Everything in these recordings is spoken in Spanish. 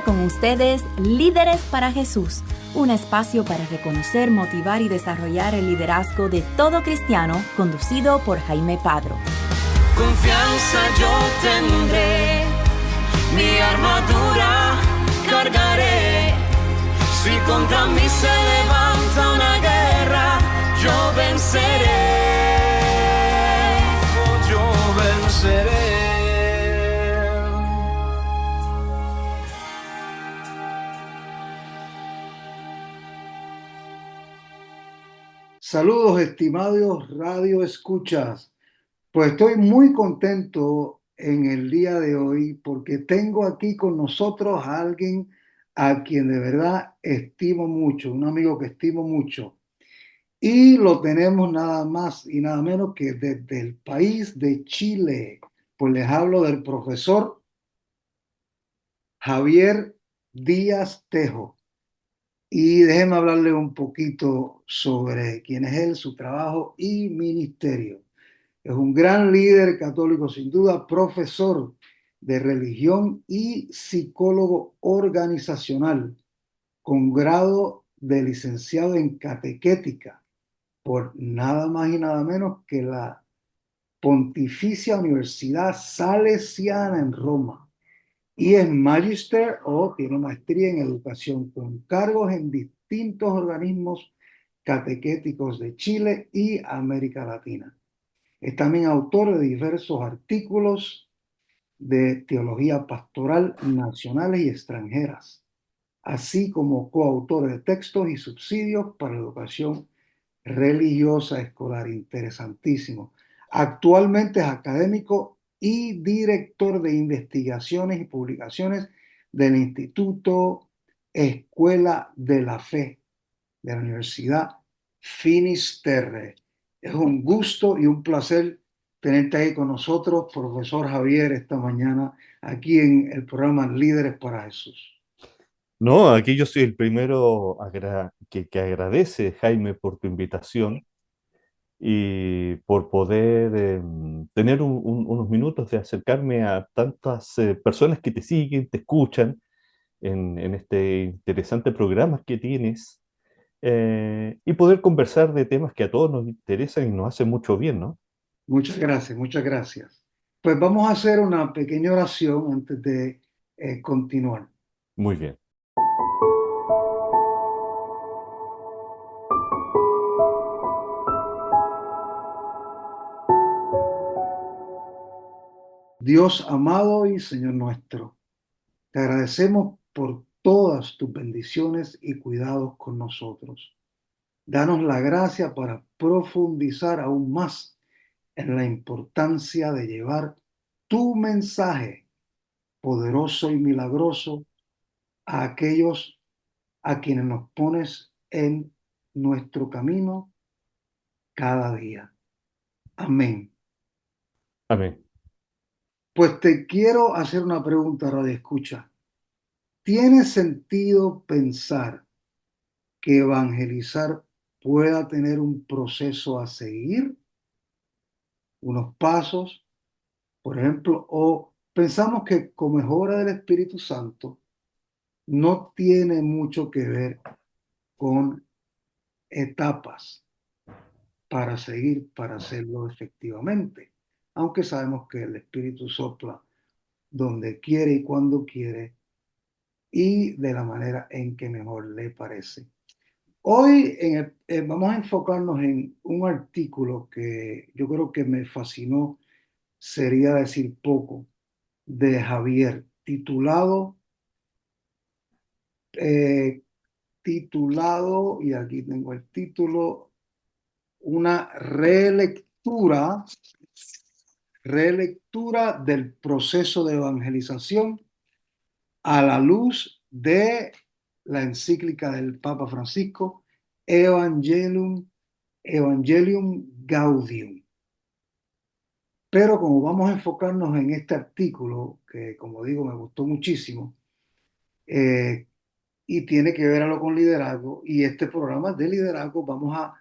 con ustedes Líderes para Jesús, un espacio para reconocer, motivar y desarrollar el liderazgo de todo cristiano, conducido por Jaime Padro. Confianza yo tendré, mi armadura cargaré. Si contra mí se levanta una guerra, yo venceré. Oh, yo venceré. Saludos, estimados radio escuchas. Pues estoy muy contento en el día de hoy porque tengo aquí con nosotros a alguien a quien de verdad estimo mucho, un amigo que estimo mucho. Y lo tenemos nada más y nada menos que desde el país de Chile. Pues les hablo del profesor Javier Díaz Tejo. Y déjenme hablarle un poquito sobre quién es él, su trabajo y ministerio. Es un gran líder católico, sin duda, profesor de religión y psicólogo organizacional, con grado de licenciado en catequética por nada más y nada menos que la Pontificia Universidad Salesiana en Roma. Y es Magister o tiene maestría en educación con cargos en distintos organismos catequéticos de Chile y América Latina. Es también autor de diversos artículos de teología pastoral nacionales y extranjeras, así como coautor de textos y subsidios para la educación religiosa escolar. Interesantísimo. Actualmente es académico y director de investigaciones y publicaciones del Instituto Escuela de la Fe de la Universidad Finisterre. Es un gusto y un placer tenerte ahí con nosotros, profesor Javier, esta mañana aquí en el programa Líderes para Jesús. No, aquí yo soy el primero que agradece, Jaime, por tu invitación y por poder tener unos minutos de acercarme a tantas personas que te siguen, te escuchan en este interesante programa que tienes y poder conversar de temas que a todos nos interesan y nos hacen mucho bien, ¿no? Muchas gracias, muchas gracias. Pues vamos a hacer una pequeña oración antes de continuar. Muy bien. Dios amado y Señor nuestro, te agradecemos por todas tus bendiciones y cuidados con nosotros. Danos la gracia para profundizar aún más en la importancia de llevar tu mensaje poderoso y milagroso a aquellos a quienes nos pones en nuestro camino cada día. Amén. Amén. Pues te quiero hacer una pregunta, Radio Escucha. ¿Tiene sentido pensar que evangelizar pueda tener un proceso a seguir? Unos pasos, por ejemplo, o pensamos que como es obra del Espíritu Santo, no tiene mucho que ver con etapas para seguir, para hacerlo efectivamente, aunque sabemos que el Espíritu sopla donde quiere y cuando quiere y de la manera en que mejor le parece. Hoy vamos a enfocarnos en un artículo que yo creo que me fascinó, sería decir poco, de Javier, eh, titulado, y aquí tengo el título, una relectura del proceso de evangelización a la luz de la encíclica del Papa Francisco, Evangelium Gaudium. Pero como vamos a enfocarnos en este artículo, que como digo me gustó muchísimo, y tiene que ver algo con liderazgo, y este programa es de liderazgo, vamos a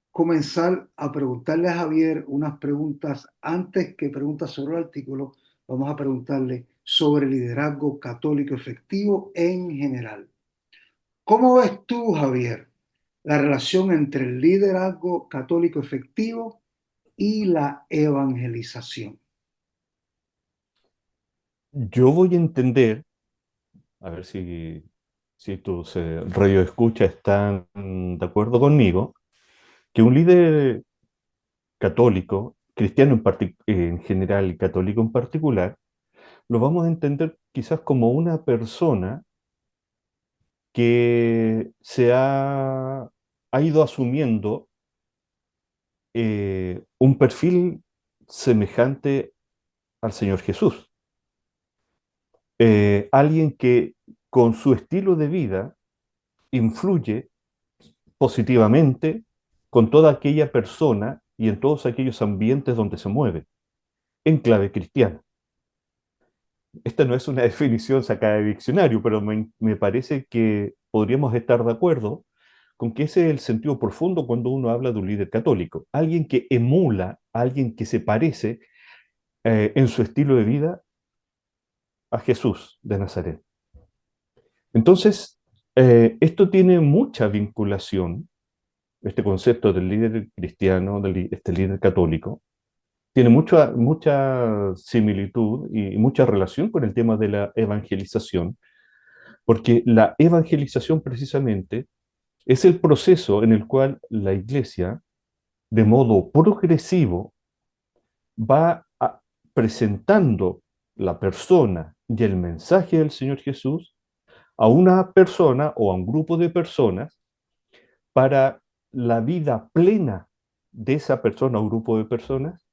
comenzar a preguntarle a Javier unas preguntas, antes que preguntas sobre el artículo, vamos a preguntarle sobre liderazgo católico efectivo en general. ¿Cómo ves tú, Javier, la relación entre el liderazgo católico efectivo y la evangelización? Yo voy a entender, a ver si tus radioescuchas están de acuerdo conmigo, que un líder católico, cristiano en general y católico en particular, lo vamos a entender quizás como una persona que ha ido asumiendo un perfil semejante al Señor Jesús. Alguien que con su estilo de vida influye positivamente con toda aquella persona y en todos aquellos ambientes donde se mueve, en clave cristiana. Esta no es una definición sacada de diccionario, pero me parece que podríamos estar de acuerdo con que ese es el sentido profundo cuando uno habla de un líder católico, alguien que emula, alguien que se parece en su estilo de vida a Jesús de Nazaret. Entonces, esto tiene mucha vinculación, este concepto del líder cristiano, este líder católico, tiene mucha similitud y mucha relación con el tema de la evangelización, porque la evangelización precisamente es el proceso en el cual la iglesia, de modo progresivo, va presentando la persona y el mensaje del Señor Jesús a una persona o a un grupo de personas para la vida plena de esa persona o grupo de personas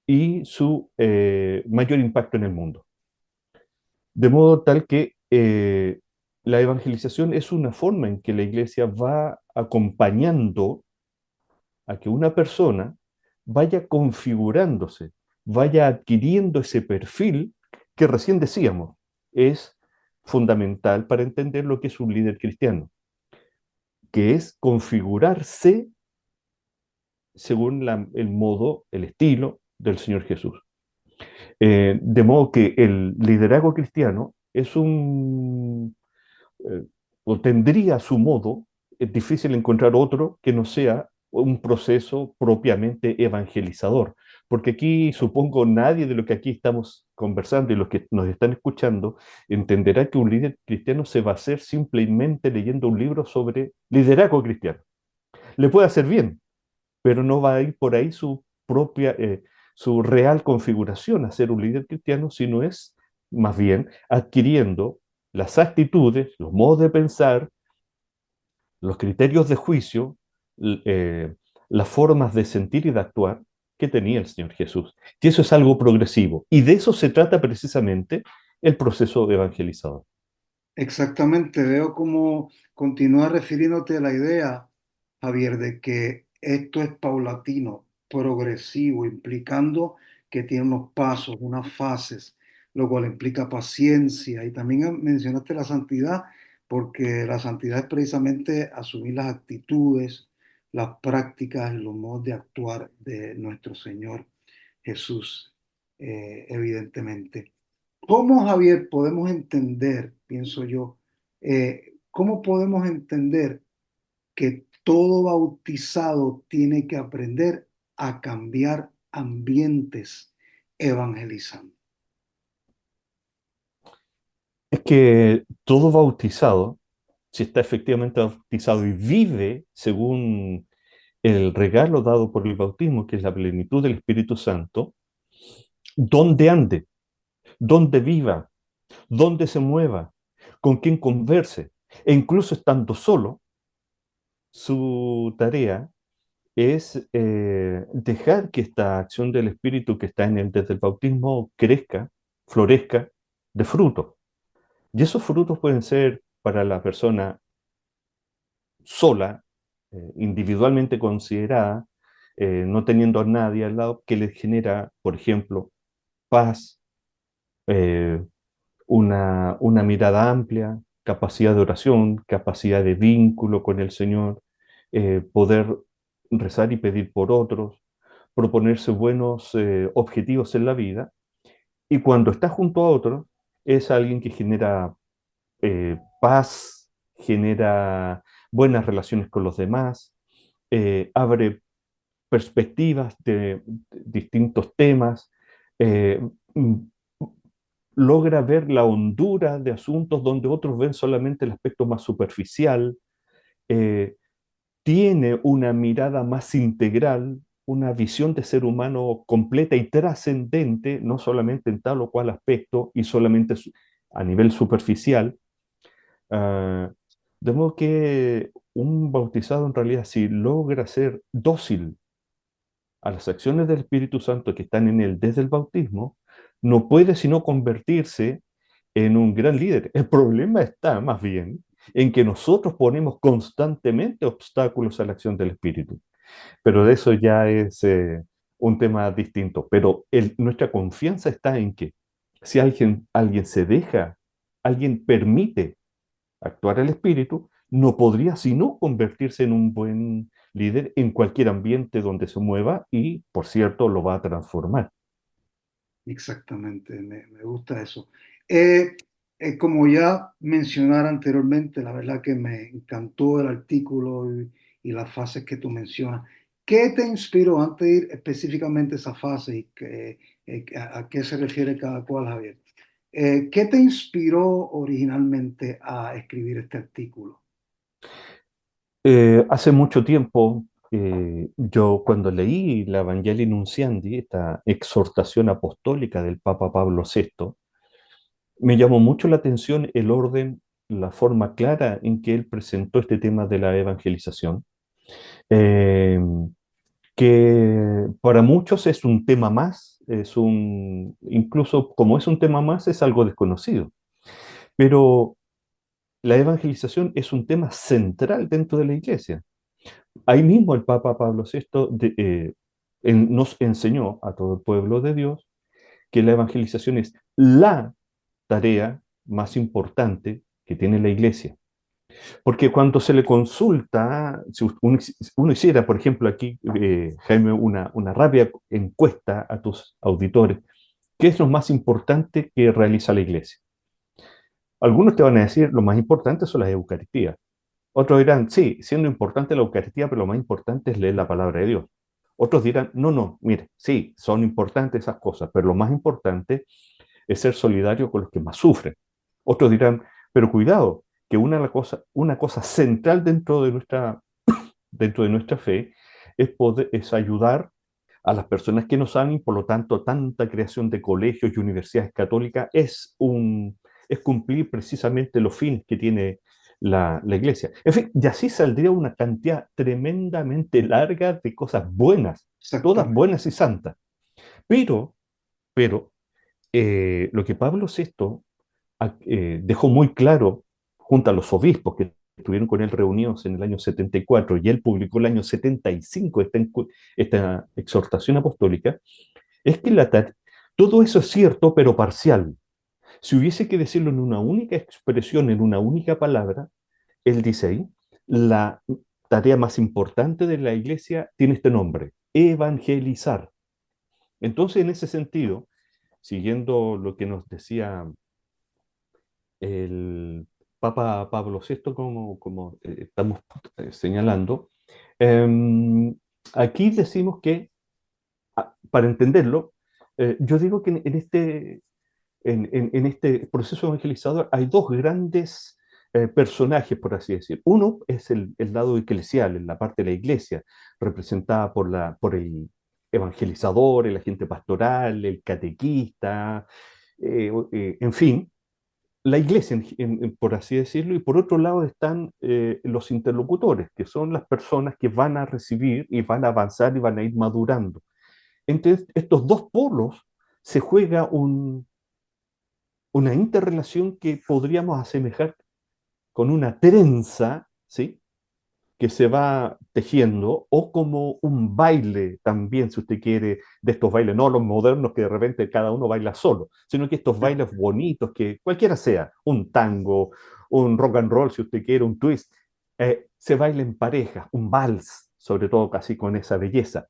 y su mayor impacto en el mundo. De modo tal que la evangelización es una forma en que la iglesia va acompañando a que una persona vaya configurándose, vaya adquiriendo ese perfil que recién decíamos, es fundamental para entender lo que es un líder cristiano, que es configurarse según el modo, el estilo del Señor Jesús. De modo que el liderazgo cristiano es o tendría a su modo, es difícil encontrar otro que no sea un proceso propiamente evangelizador, porque aquí supongo nadie de lo que aquí estamos conversando y los que nos están escuchando entenderá que un líder cristiano se va a hacer simplemente leyendo un libro sobre liderazgo cristiano. Le puede hacer bien, pero no va a ir por ahí su real configuración a ser un líder cristiano, sino es más bien adquiriendo las actitudes, los modos de pensar, los criterios de juicio, las formas de sentir y de actuar que tenía el Señor Jesús. Y eso es algo progresivo. Y de eso se trata precisamente el proceso evangelizador. Exactamente, veo cómo continúa refiriéndote a la idea, Javier, de que esto es paulatino, progresivo, implicando que tiene unos pasos, unas fases, lo cual implica paciencia. Y también mencionaste la santidad, porque la santidad es precisamente asumir las actitudes, las prácticas, los modos de actuar de nuestro Señor Jesús, evidentemente. ¿Cómo, Javier, podemos entender, pienso yo, cómo podemos entender que todo bautizado tiene que aprender a cambiar ambientes evangelizando? Es que todo bautizado, si está efectivamente bautizado y vive según el regalo dado por el bautismo, que es la plenitud del Espíritu Santo, donde ande, donde viva, donde se mueva, con quien converse, e incluso estando solo, su tarea es dejar que esta acción del Espíritu que está en él desde el bautismo crezca, florezca de frutos. Y esos frutos pueden ser para la persona sola, individualmente considerada, no teniendo a nadie al lado, que le genera, por ejemplo, paz, eh, una mirada amplia, capacidad de oración, capacidad de vínculo con el Señor, poder rezar y pedir por otros, proponerse buenos objetivos en la vida, y cuando está junto a otros, Es alguien que genera paz, genera buenas relaciones con los demás, abre perspectivas de distintos temas, eh, mm, logra ver la hondura de asuntos donde otros ven solamente el aspecto más superficial, eh, tiene una mirada más integral, una visión de ser humano completa y trascendente, no solamente en tal o cual aspecto y solamente a nivel superficial. Ah, de modo que un bautizado en realidad, si logra ser dócil a las acciones del Espíritu Santo que están en él desde el bautismo, no puede sino convertirse en un gran líder. El problema está más bien en que nosotros ponemos constantemente obstáculos a la acción del Espíritu. Pero de eso ya es un tema distinto. Pero nuestra confianza está en que si alguien se deja, alguien permite actuar el espíritu, no podría sino convertirse en un buen líder en cualquier ambiente donde se mueva y, por cierto, lo va a transformar. Exactamente, me gusta eso. Eh, Como ya mencionara anteriormente, la verdad que me encantó el artículo y las fases que tú mencionas. ¿Qué te inspiró antes de ir específicamente a esa fase y a qué se refiere cada cual, Javier? ¿Qué te inspiró originalmente a escribir este artículo? Hace mucho tiempo, yo cuando leí la Evangelii Nunciandi, esta exhortación apostólica del Papa Pablo VI, me llamó mucho la atención el orden, la forma clara en que él presentó este tema de la evangelización, eh, que para muchos es un tema más, incluso como es un tema más, es algo desconocido. Pero la evangelización es un tema central dentro de la iglesia. Ahí mismo el Papa Pablo VI nos enseñó a todo el pueblo de Dios que la evangelización es la tarea más importante que tiene la iglesia. Porque cuando se le consulta, si uno hiciera, por ejemplo, aquí, Jaime, una rápida encuesta a tus auditores, ¿qué es lo más importante que realiza la iglesia? Algunos te van a decir, lo más importante son las Eucaristías. Otros dirán, sí, siendo importante la Eucaristía, pero lo más importante es leer la palabra de Dios. Otros dirán, no, no, mire, sí, son importantes esas cosas, pero lo más importante es ser solidario con los que más sufren. Otros dirán, pero cuidado, que una cosa central dentro de nuestra fe es ayudar a las personas que nos saben y por lo tanto tanta creación de colegios y universidades católicas es cumplir precisamente los fines que tiene la iglesia. En fin, y así saldría una cantidad tremendamente larga de cosas buenas, todas Exactamente. buenas y santas. Pero, pero lo que Pablo VI dejó muy claro junto a los obispos que estuvieron con él reunidos en el año 74 y él publicó el año 75 esta exhortación apostólica, es que todo eso es cierto, pero parcial. Si hubiese que decirlo en una única expresión, en una única palabra, él dice ahí, la tarea más importante de la iglesia tiene este nombre, evangelizar. Entonces, en ese sentido, siguiendo lo que nos decía el Papa Pablo VI, como estamos señalando, eh, aquí decimos que, para entenderlo, yo digo que en este proceso evangelizador hay dos grandes personajes, por así decir. Uno es el lado eclesial, en la parte de la iglesia, representada por el evangelizador, el agente pastoral, el catequista, en fin, la iglesia, por así decirlo, y por otro lado están los interlocutores, que son las personas que van a recibir y van a avanzar y van a ir madurando. Entre estos dos polos se juega una interrelación que podríamos asemejar con una trenza, ¿sí? Que se va tejiendo, o como un baile también, si usted quiere, de estos bailes, no los modernos que de repente cada uno baila solo, sino que estos bailes bonitos, que cualquiera sea, un tango, un rock and roll, si usted quiere, un twist, se baila en pareja, un vals, sobre todo casi con esa belleza,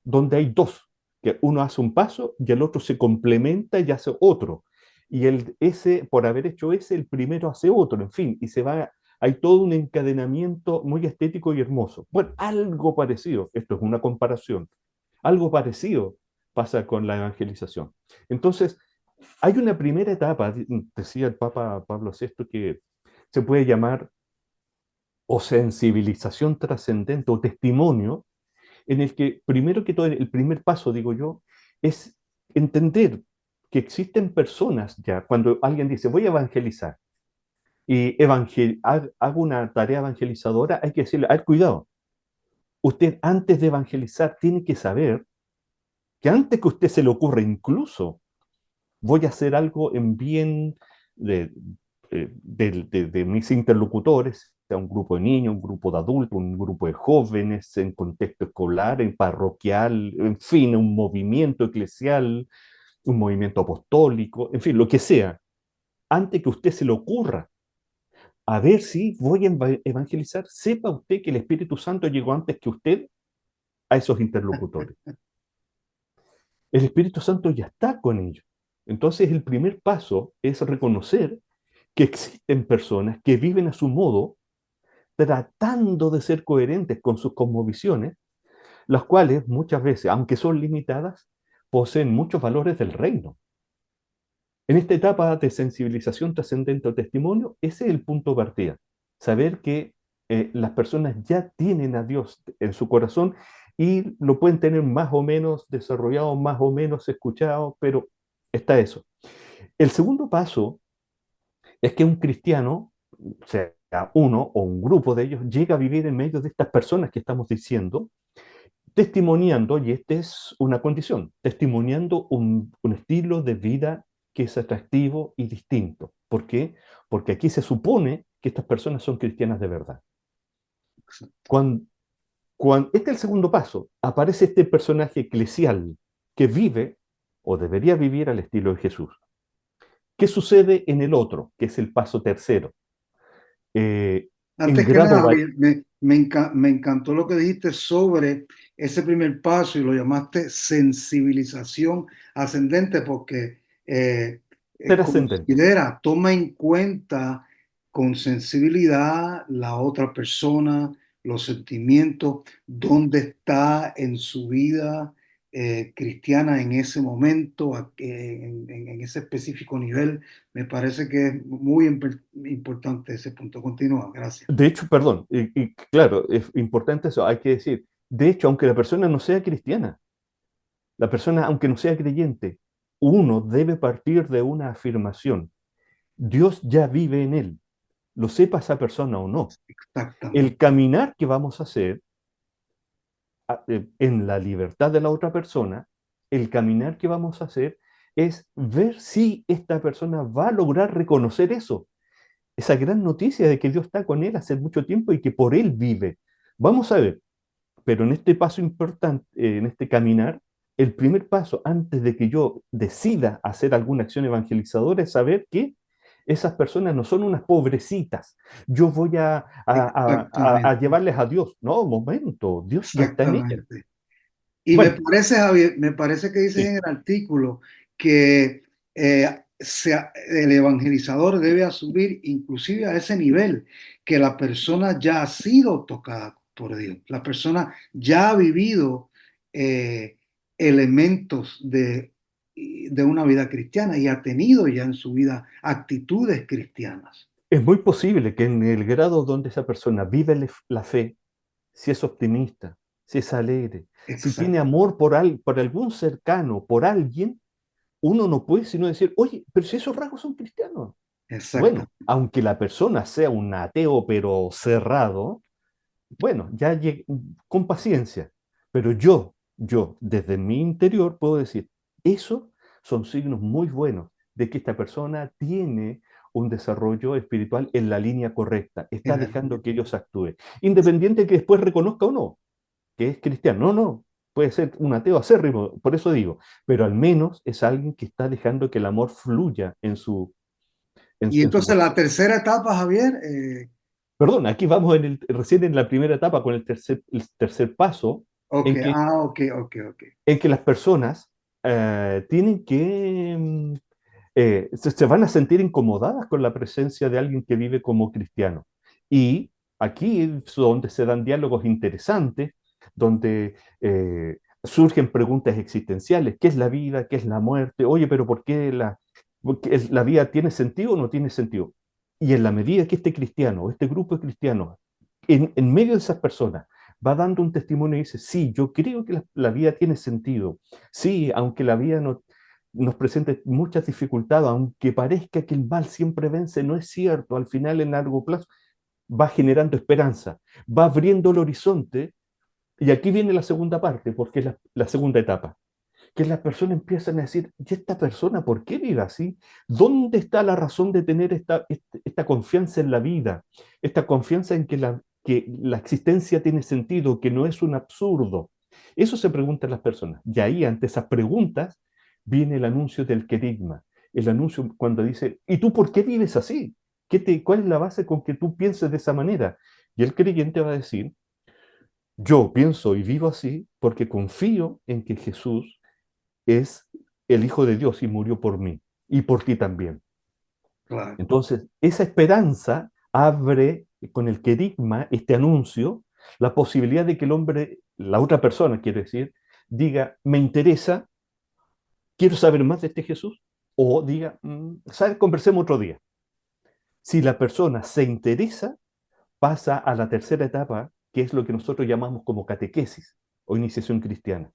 donde hay dos, que uno hace un paso y el otro se complementa y hace otro. y ese, por haber hecho ese, el primero hace otro, en fin, y hay todo un encadenamiento muy estético y hermoso. Bueno, algo parecido, esto es una comparación, algo parecido pasa con la evangelización. Entonces, hay una primera etapa, decía el Papa Pablo VI, que se puede llamar o sensibilización trascendente o testimonio, en el que primero que todo, el primer paso, digo yo, es entender que existen personas ya, cuando alguien dice, voy a evangelizar y hago una tarea evangelizadora, hay que decirle, a ver, cuidado, usted antes de evangelizar tiene que saber que antes que a usted se le ocurra incluso, voy a hacer algo en bien de, de mis interlocutores, sea un grupo de niños, un grupo de adultos, un grupo de jóvenes, en contexto escolar, en parroquial, en fin, un movimiento eclesial, un movimiento apostólico, en fin, lo que sea, antes que a usted se le ocurra, a ver si voy a evangelizar, sepa usted que el Espíritu Santo llegó antes que usted a esos interlocutores. El Espíritu Santo ya está con ellos. Entonces el primer paso es reconocer que existen personas que viven a su modo, tratando de ser coherentes con sus cosmovisiones, las cuales muchas veces, aunque son limitadas, poseen muchos valores del reino. En esta etapa de sensibilización trascendente o testimonio, ese es el punto de partida. Saber que las personas ya tienen a Dios en su corazón y lo pueden tener más o menos desarrollado, más o menos escuchado, pero está eso. El segundo paso es que un cristiano, sea uno o un grupo de ellos, llega a vivir en medio de estas personas que estamos diciendo, testimoniando, y esta es una condición, testimoniando un estilo de vida que es atractivo y distinto. ¿Por qué? Porque aquí se supone que estas personas son cristianas de verdad. Cuando, este es el segundo paso, aparece este personaje eclesial que vive o debería vivir al estilo de Jesús. ¿Qué sucede en el otro, que es el paso tercero? En Antes que grado nada, Javier, me encantó lo que dijiste sobre ese primer paso y lo llamaste sensibilización ascendente porque trascendente. considera, toma en cuenta con sensibilidad la otra persona, los sentimientos, dónde está en su vida cristiana en ese momento, en ese específico nivel. Me parece que es muy importante ese punto. Continúa, gracias. De hecho, perdón, y claro, es importante eso, hay que decir, de hecho, aunque la persona no sea cristiana, la persona, aunque no sea creyente, uno debe partir de una afirmación. Dios ya vive en él, lo sepa esa persona o no. Exactamente, El caminar que vamos a hacer en la libertad de la otra persona, el caminar que vamos a hacer es ver si esta persona va a lograr reconocer eso, esa gran noticia de que Dios está con él hace mucho tiempo y que por él vive. Vamos a ver, pero en este paso importante, en este caminar, el primer paso antes de que yo decida hacer alguna acción evangelizadora es saber que esas personas no son unas pobrecitas. Yo voy a exactamente, llevarles a Dios. No, un momento, Dios ya está en ellas. exactamente. Y me Bueno, parece, Javier, me parece que dices sí, en el artículo que el evangelizador debe asumir inclusive a ese nivel, que la persona ya ha sido tocada por Dios, la persona ya ha vivido eh, elementos de una vida cristiana y ha tenido ya en su vida actitudes cristianas. es muy posible que en el grado donde esa persona vive la fe, si es optimista, si es alegre, si tiene Exacto, amor por algún cercano, por alguien, uno no puede sino decir, oye, pero si esos rasgos son cristianos. exacto. Bueno, aunque la persona sea un ateo pero cerrado, bueno, con paciencia. Pero desde mi interior puedo decir, esos son signos muy buenos de que esta persona tiene un desarrollo espiritual en la línea correcta, está dejando que ellos actúen, independiente de que después reconozca o no que es cristiano. No, no, puede ser un ateo acérrimo, por eso digo, pero al menos es alguien que está dejando que el amor fluya Y en su entonces la corazón. tercera etapa, Javier, Perdón, aquí vamos recién en la primera etapa con el tercer paso, ok, en que, ok, ok, ok. en que las personas tienen que se van a sentir incomodadas con la presencia de alguien que vive como cristiano. Y aquí es donde se dan diálogos interesantes, donde surgen preguntas existenciales. ¿Qué es la vida? ¿Qué es la muerte? Oye, pero ¿por qué la vida tiene sentido o no tiene sentido? Y en la medida que este cristiano, este grupo de cristianos, en medio de esas personas, va dando un testimonio y dice, sí, yo creo que la vida tiene sentido. Sí, aunque la vida nos presente muchas dificultades, aunque parezca que el mal siempre vence, no es cierto. Al final, en largo plazo, va generando esperanza, va abriendo el horizonte. Y aquí viene la segunda parte, porque es la segunda etapa, que las personas empiezan a decir, ¿y esta persona por qué vive así? ¿Dónde está la razón de tener esta confianza en la vida? Esta confianza en que la existencia tiene sentido, que no es un absurdo. Eso se preguntan las personas. Y ahí, ante esas preguntas, viene el anuncio del querigma. El anuncio cuando dice, ¿y tú por qué vives así? ¿Cuál es la base con que tú pienses de esa manera? Y el creyente va a decir, yo pienso y vivo así porque confío en que Jesús es el Hijo de Dios y murió por mí y por ti también. Claro. Entonces, esa esperanza abre con el querigma, este anuncio, la posibilidad de que el hombre, la otra persona, quiero decir, diga, me interesa, quiero saber más de este Jesús, o diga, ¿sabes? Conversemos otro día. Si la persona se interesa, pasa a la tercera etapa, que es lo que nosotros llamamos como catequesis o iniciación cristiana.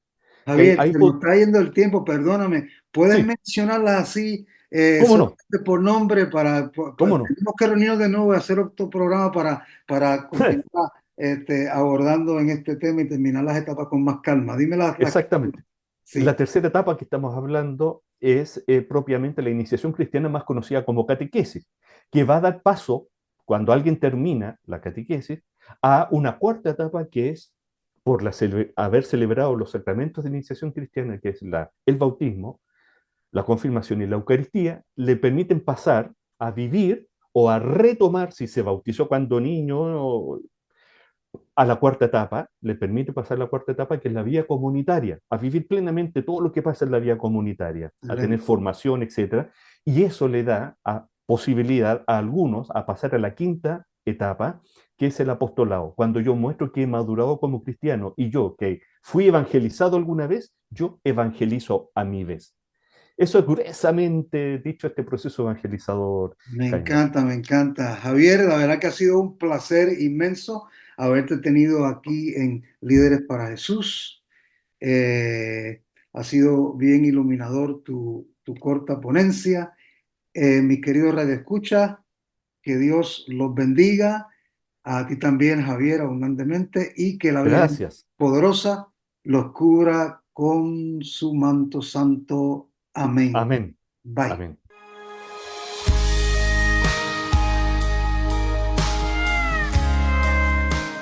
Javier, se nos está yendo el tiempo, perdóname. ¿Puedes Sí. mencionarlas así, ¿Cómo no? solamente por nombre, ¿Cómo no? tenemos que reunirnos de nuevo y hacer otro programa para continuar abordando en este tema y terminar las etapas con más calma? Dime las Exactamente. Sí. La tercera etapa que estamos hablando es propiamente la iniciación cristiana más conocida como catequesis, que va a dar paso, cuando alguien termina la catequesis, a una cuarta etapa que es, por haber celebrado los sacramentos de iniciación cristiana, que es el bautismo, la confirmación y la Eucaristía, le permiten pasar a vivir o a retomar, si se bautizó cuando niño, a la cuarta etapa, le permite pasar la cuarta etapa, que es la vía comunitaria, a vivir plenamente todo lo que pasa en la vía comunitaria, a tener formación, etc. Y eso le da posibilidad a algunos a pasar a la quinta etapa, que es el apostolado. Cuando yo muestro que he madurado como cristiano y yo, que fui evangelizado alguna vez, yo evangelizo a mi vez. Eso es gruesamente dicho este proceso evangelizador. Me Jaime. encanta, me encanta. Javier, la verdad que ha sido un placer inmenso haberte tenido aquí en Líderes para Jesús. Ha sido bien iluminador tu corta ponencia. Mi querido Radio Escucha, que Dios los bendiga. A ti también, Javier, abundantemente, y que la Virgen poderosa los cubra con su manto santo. Amén. Amén. Bye. Amén.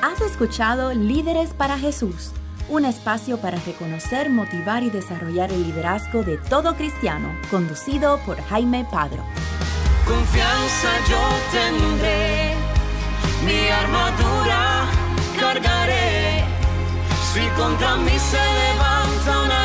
Has escuchado Líderes para Jesús, un espacio para reconocer, motivar y desarrollar el liderazgo de todo cristiano, conducido por Jaime Padro. Confianza yo tendré, mi armadura cargaré, si contra mí se levanta una